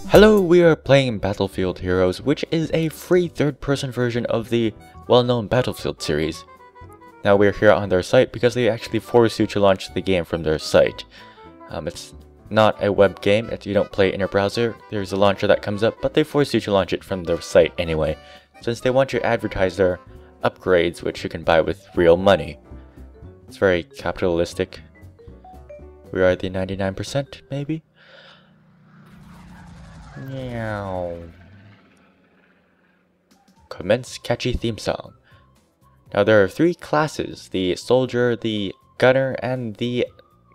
Hello, we are playing Battlefield Heroes, which is a free third-person version of the well-known Battlefield series. Now we're here on their site because they actually force you to launch the game from their site. It's not a web game, you don't play it in your browser, there's a launcher that comes up, but they force you to launch it from their site anyway, since they want you to advertise their upgrades, which you can buy with real money. It's very capitalistic. We are the 99%, maybe? Meow. Commence catchy theme song. Now there are three classes: the soldier, the gunner, and the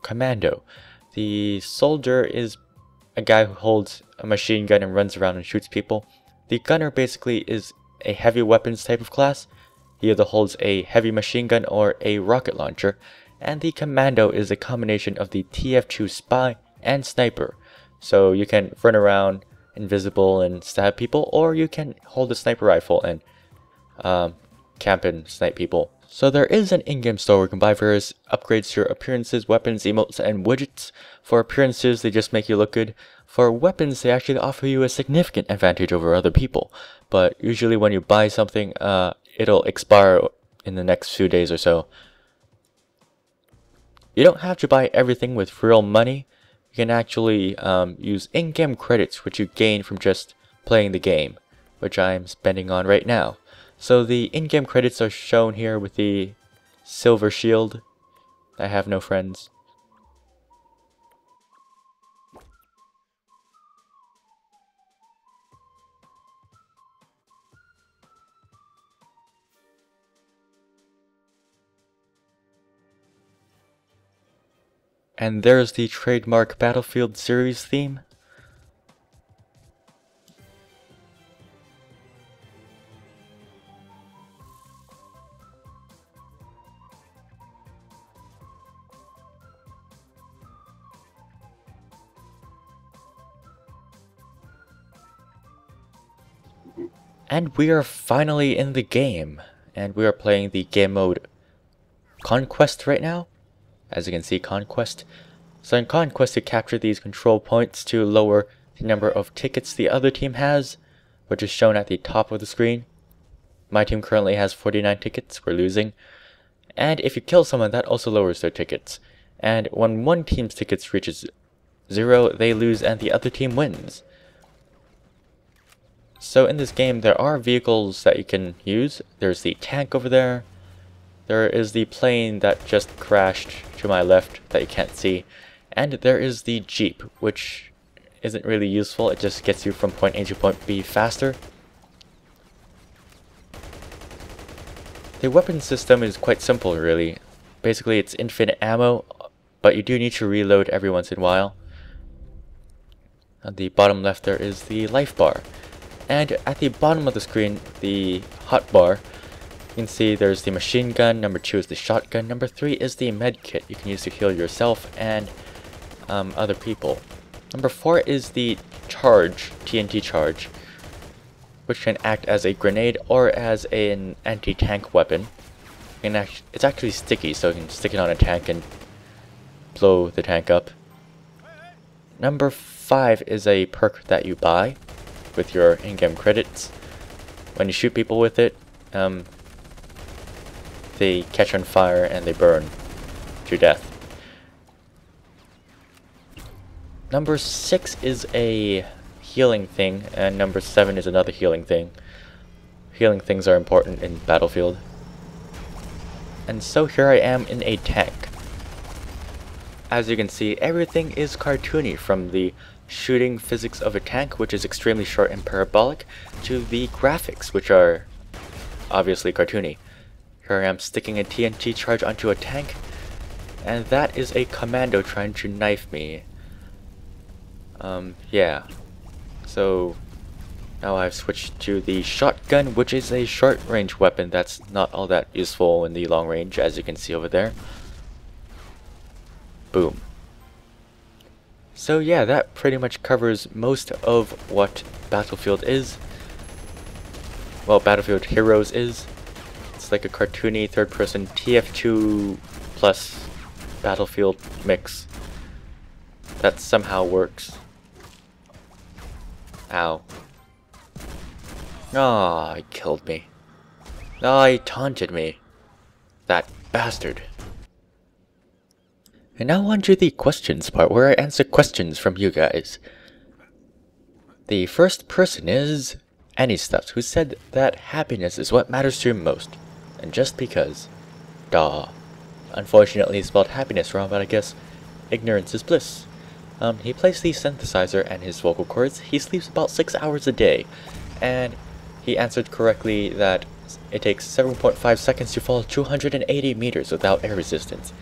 commando. The soldier is a guy who holds a machine gun and runs around and shoots people. The gunner basically is a heavy weapons type of class. He either holds a heavy machine gun or a rocket launcher. And the commando is a combination of the TF2 spy and sniper. So you can run around invisible and stab people, or you can hold a sniper rifle and camp and snipe people. So there is an in-game store where you can buy various upgrades to your appearances, weapons, emotes, and widgets. For appearances, they just make you look good. For weapons, they actually offer you a significant advantage over other people. But usually when you buy something, it'll expire in the next few days or so. You don't have to buy everything with real money. You can actually use in-game credits, which you gain from just playing the game, which I'm spending on right now. So the in-game credits are shown here with the silver shield. I have no friends. And there's the trademark Battlefield series theme. And we are finally in the game, and we are playing the game mode Conquest right now. As you can see, Conquest. So in Conquest, you capture these control points to lower the number of tickets the other team has, which is shown at the top of the screen. My team currently has 49 tickets, we're losing. And if you kill someone, that also lowers their tickets. And when one team's tickets reaches 0, they lose and the other team wins. So in this game, there are vehicles that you can use. There's the tank over there. There is the plane that just crashed to my left that you can't see. And there is the Jeep, which isn't really useful. It just gets you from point A to point B faster. The weapon system is quite simple, really. Basically, it's infinite ammo, but you do need to reload every once in a while. At the bottom left, there is the life bar. And at the bottom of the screen, the hotbar, you can see there's the machine gun, number 2 is the shotgun, number 3 is the med kit you can use to heal yourself and other people. Number 4 is the charge, TNT charge, which can act as a grenade or as an anti-tank weapon. It's actually sticky, so you can stick it on a tank and blow the tank up. Number 5 is a perk that you buy with your in-game credits. When you shoot people with it, they catch on fire and they burn to death. Number 6 is a healing thing, and number 7 is another healing thing. Healing things are important in Battlefield. And so here I am in a tank. As you can see, everything is cartoony, from the shooting physics of a tank, which is extremely short and parabolic, to the graphics, which are obviously cartoony. Here I am sticking a TNT charge onto a tank, and that is a commando trying to knife me. Yeah. So now I've switched to the shotgun, which is a short-range weapon that's not all that useful in the long range, as you can see over there. Boom. So yeah, that pretty much covers most of what Battlefield is. Well, Battlefield Heroes is. It's like a cartoony third-person TF2 plus Battlefield mix that somehow works. Ow. Ah, he killed me. Ah, he taunted me. That bastard. And now on to the questions part, where I answer questions from you guys. The first person is AnyStuffs, who said that happiness is what matters to him most. And just because. Duh. Unfortunately, he spelled happiness wrong, but I guess ignorance is bliss. He plays the synthesizer and his vocal cords. He sleeps about 6 hours a day. And he answered correctly that it takes 7.5 seconds to fall 280 meters without air resistance.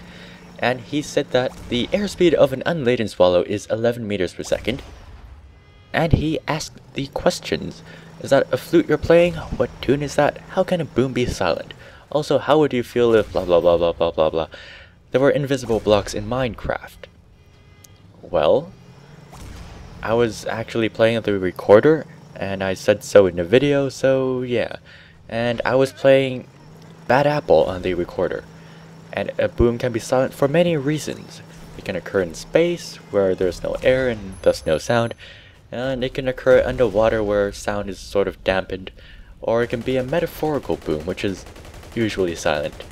And he said that the airspeed of an unladen swallow is 11 meters per second. And he asked the questions. Is that a flute you're playing? What tune is that? How can a boom be silent? Also, how would you feel if blah blah blah blah blah blah blah? There were invisible blocks in Minecraft. Well, I was actually playing the recorder, and I said so in the video, so yeah. And I was playing Bad Apple on the recorder. And a boom can be silent for many reasons. It can occur in space, where there's no air and thus no sound. And it can occur underwater, where sound is sort of dampened. Or it can be a metaphorical boom, which is usually silent.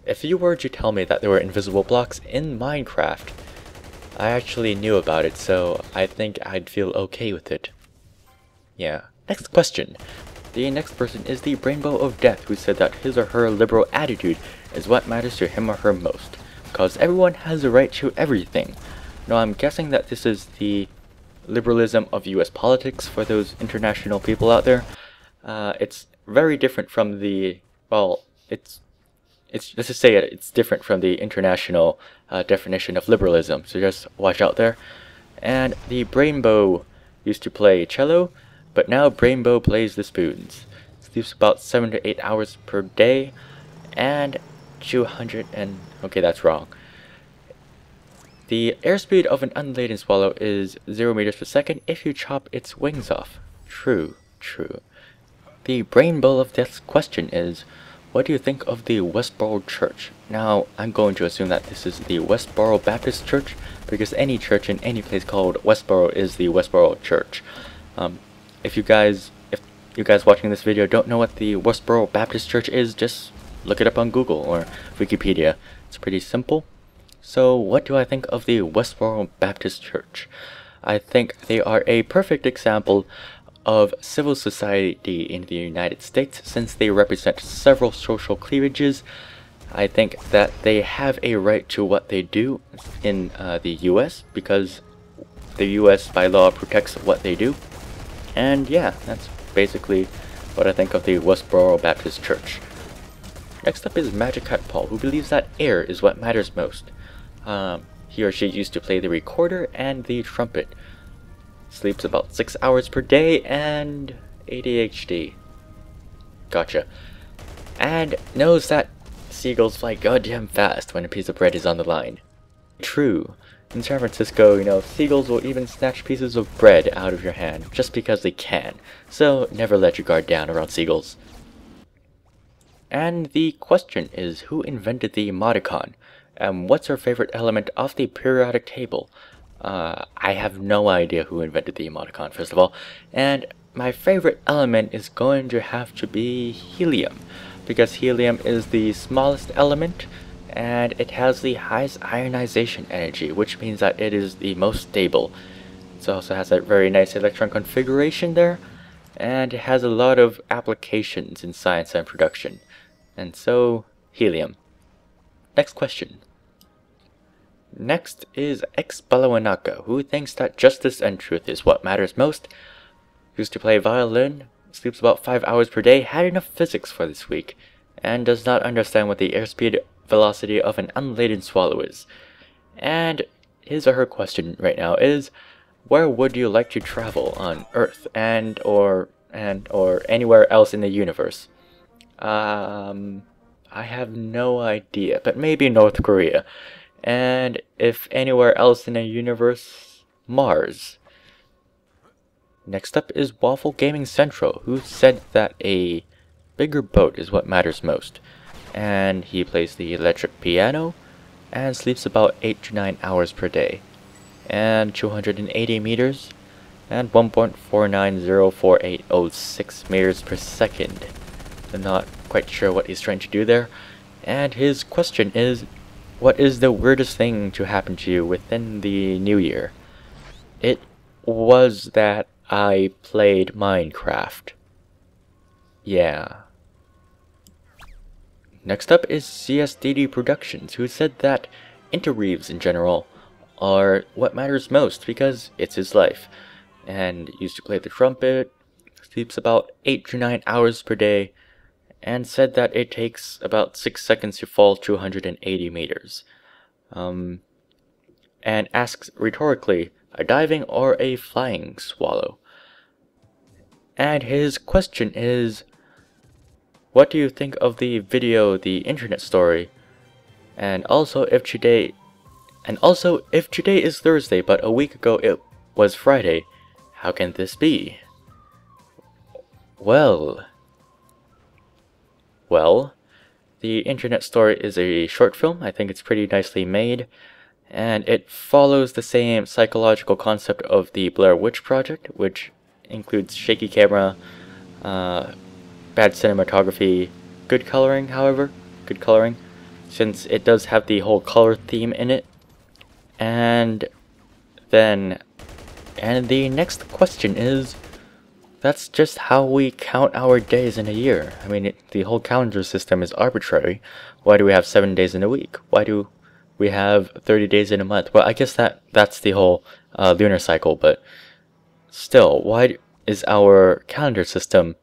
If you were to tell me that there were invisible blocks in Minecraft, I actually knew about it, so I think I'd feel okay with it. Yeah. Next question. The next person is the Rainbow of Death, who said that his or her liberal attitude is what matters to him or her most, because everyone has a right to everything. Now I'm guessing that this is the liberalism of US politics for those international people out there. It's very different from the, well, it's let's just say it's different from the international definition of liberalism, so just watch out there. And the Rainbow used to play cello, but now Rainbow plays the spoons. Sleeps about 7 to 8 hours per day, and 200 and... okay, that's wrong. The airspeed of an unladen swallow is 0 meters per second if you chop its wings off. True, true. The Rainbow of Death's question is, what do you think of the Westboro Church? Now, I'm going to assume that this is the Westboro Baptist Church, because any church in any place called Westboro is the Westboro Church. If you guys watching this video don't know what the Westboro Baptist Church is, just look it up on Google or Wikipedia. It's pretty simple. So, what do I think of the Westboro Baptist Church? I think they are a perfect example of civil society in the United States, since they represent several social cleavages. I think that they have a right to what they do in the US, because the US by law protects what they do. And yeah, that's basically what I think of the Westboro Baptist Church. Next up is Magic Hat Paul, who believes that air is what matters most. He or she used to play the recorder and the trumpet. Sleeps about 6 hours per day, and ADHD. Gotcha. And knows that seagulls fly goddamn fast when a piece of bread is on the line. True. In San Francisco, you know, seagulls will even snatch pieces of bread out of your hand just because they can. So never let your guard down around seagulls. And the question is, who invented the emoticon? And what's her favorite element of the periodic table? I have no idea who invented the emoticon, first of all. And my favorite element is going to have to be helium, because helium is the smallest element, and it has the highest ionization energy, which means that it is the most stable. It also has a very nice electron configuration there, and it has a lot of applications in science and production. And so, helium. Next question. Next is Xbalawanaka, who thinks that justice and truth is what matters most. Used to play violin, sleeps about 5 hours per day, had enough physics for this week, and does not understand what the airspeed velocity of an unladen swallow is. And his or her question right now is, where would you like to travel on Earth and or anywhere else in the universe? I have no idea, but maybe North Korea. And if anywhere else in the universe, Mars. Next up is Waffle Gaming Central, who said that a bigger boat is what matters most. And he plays the electric piano and sleeps about 8 to 9 hours per day. And 280 meters. and 1.490480 meters per second. I'm not quite sure what he's trying to do there. And his question is, what is the weirdest thing to happen to you within the new year? It was that I played Minecraft. Yeah. Next up is CSDD Productions, who said that interweaves in general are what matters most because it's his life, and used to play the trumpet, sleeps about 8 to 9 hours per day, and said that it takes about 6 seconds to fall 280 meters. And asks rhetorically, a diving or a flying swallow? And his question is, what do you think of the video, The Internet Story? And also if today is Thursday but a week ago it was Friday, how can this be? Well, The Internet Story is a short film. I think it's pretty nicely made, and it follows the same psychological concept of the Blair Witch Project, which includes shaky camera, bad cinematography, good coloring, since it does have the whole color theme in it. And the next question is, that's just how we count our days in a year. I mean, the whole calendar system is arbitrary. Why do we have 7 days in a week? Why do we have 30 days in a month? Well, I guess that's the whole lunar cycle, but still, why is our calendar system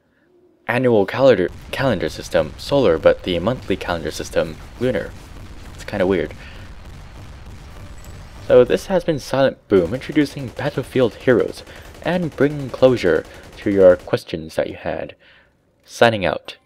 annual calendar system solar, but the monthly calendar system lunar? It's kind of weird. So this has been Silent Boom, introducing Battlefield Heroes and bringing closure to your questions that you had. Signing out.